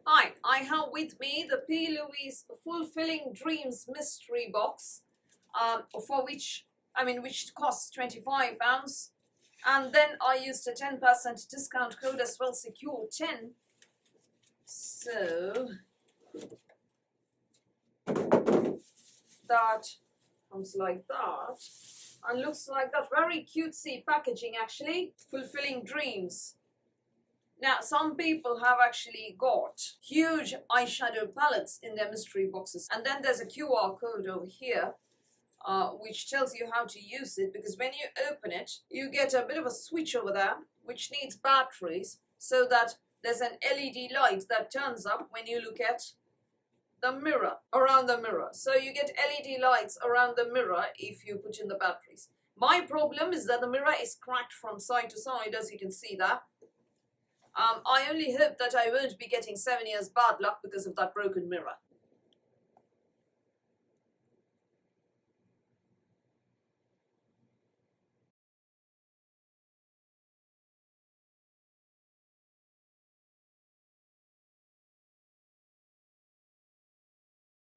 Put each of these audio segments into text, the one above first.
Hi, I have with me the PLouise Fulfilling Dreams mystery box, for which costs £25, and then I used a 10% discount code as well, secure 10. So that comes like that, and looks like that. Very cutesy packaging, actually. Fulfilling Dreams. Now, some people have actually got huge eyeshadow palettes in their mystery boxes. And then there's a QR code over here, which tells you how to use it. Because when you open it, you get a bit of a switch over there, which needs batteries, so that there's an LED light that turns up when you look at the mirror, around the mirror. So you get LED lights around the mirror if you put in the batteries. My problem is that the mirror is cracked from side to side, as you can see there. I only hope that I won't be getting 7 years bad luck because of that broken mirror.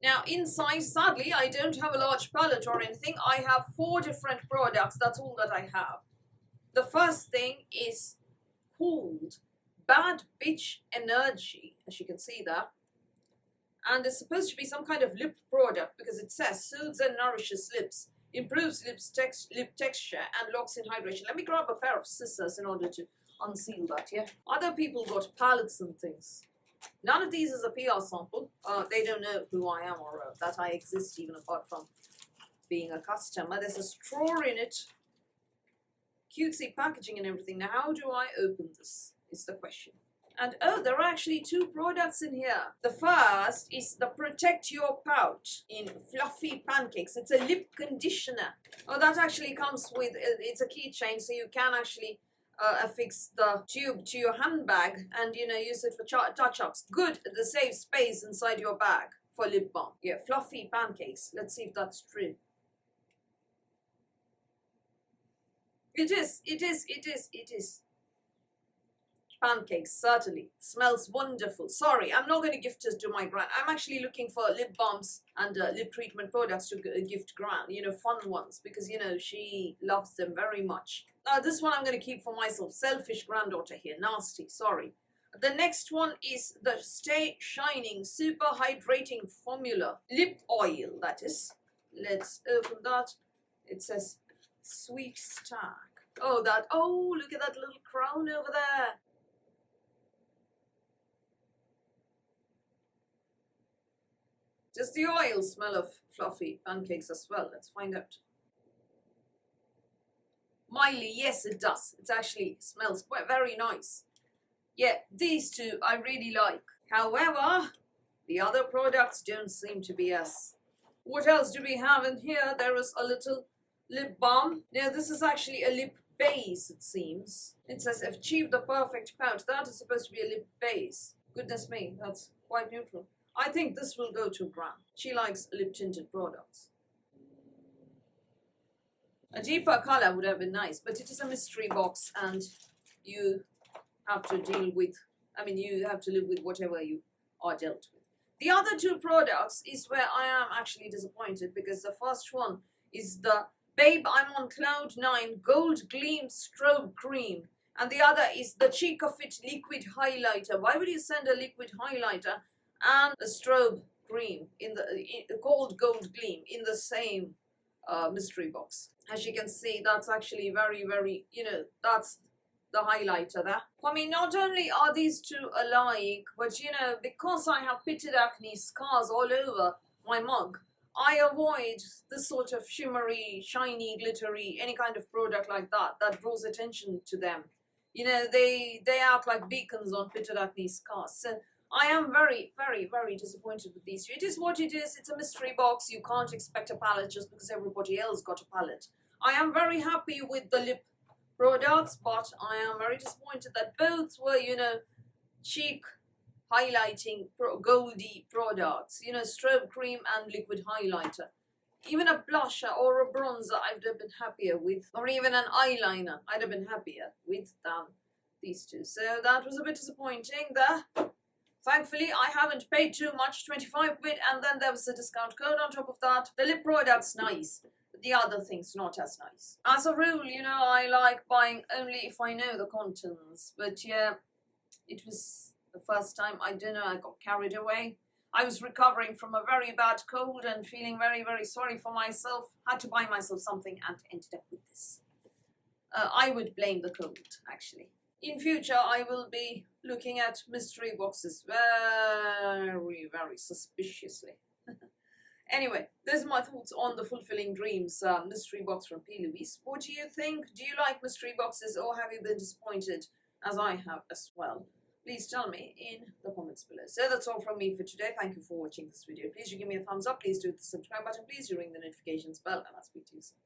Now inside, sadly, I don't have a large palette or anything. I have 4 different products. That's all that I have. The first thing is called Bad Bitch Energy, as you can see there. And it's supposed to be some kind of lip product because it says soothes and nourishes lips, improves lip texture, and locks in hydration. Let me grab a pair of scissors in order to unseal that, yeah? Other people got palettes and things. None of these is a PR sample. They don't know who I am or that I exist, even apart from being a customer. There's a straw in it. Cutesy packaging and everything. Now, how do I open this is the question. And oh, there are actually 2 products in here. The first is the Protect Your Pout in Fluffy Pancakes. It's a lip conditioner. Oh, that actually comes with, it's a keychain, so you can actually affix the tube to your handbag and, use it for touch-ups. Good, the save space inside your bag for lip balm. Yeah, Fluffy Pancakes. Let's see if that's true. It is. Pancakes, certainly. Smells wonderful. Sorry, I'm not going to gift it to my gran. I'm actually looking for lip balms and lip treatment products to gift gran, fun ones, because, she loves them very much. This one I'm going to keep for myself. Selfish granddaughter here. Nasty, sorry. The next one is the Stay Shining Super Hydrating Formula Lip Oil, that is. Let's open that. It says Sweet Stack. Oh, look at that little crown over there. Does the oil smell of fluffy pancakes as well? Let's find out. Mildly, yes, it does. It actually smells quite very nice. Yeah, these 2 I really like. However, the other products don't seem to be as. What else do we have in here? There is a little lip balm. Now, this is actually a lip base, it seems. It says, achieve the perfect pout. That is supposed to be a lip base. Goodness me, that's quite neutral. I think this will go to Gran. She likes lip tinted products. A deeper color would have been nice, but it is a mystery box and you have to deal with, you have to live with whatever you are dealt with. The other 2 products is where I am actually disappointed, because the first one is the Babe I'm on Cloud 9 Gold Gleam Strobe Cream, and the other is the Chica Fit Liquid Highlighter. Why would you send a liquid highlighter and a strobe cream called Gold Gleam in the same mystery box? As you can see, that's actually very, very, that's the highlighter there. Not only are these 2 alike, but because I have pitted acne scars all over my mug, I avoid this sort of shimmery, shiny, glittery, any kind of product like that draws attention to them. They act like beacons on pitted acne scars. So I am very, very, very disappointed with these 2. It is what it is. It's a mystery box. You can't expect a palette just because everybody else got a palette. I am very happy with the lip products, but I am very disappointed that both were, cheek highlighting goldy products. Strobe cream and liquid highlighter. Even a blusher or a bronzer I'd have been happier with, or even an eyeliner I'd have been happier with than these 2. So that was a bit disappointing there. Thankfully, I haven't paid too much, 25 quid, and then there was a discount code on top of that. The lip product's nice, but the other thing's not as nice. As a rule, you know, I like buying only if I know the contents, but yeah, it was the first time, I don't know, I got carried away. I was recovering from a very bad cold and feeling very, very sorry for myself. Had to buy myself something and ended up with this. I would blame the cold, actually. In future, I will be looking at mystery boxes very, very suspiciously. Anyway, those are my thoughts on the Fulfilling Dreams mystery box from PLouise. What do you think? Do you like mystery boxes, or have you been disappointed, as I have as well? Please tell me in the comments below. So that's all from me for today. Thank you for watching this video. Please do give me a thumbs up. Please do hit the subscribe button. Please do ring the notifications bell, and I'll speak to you soon.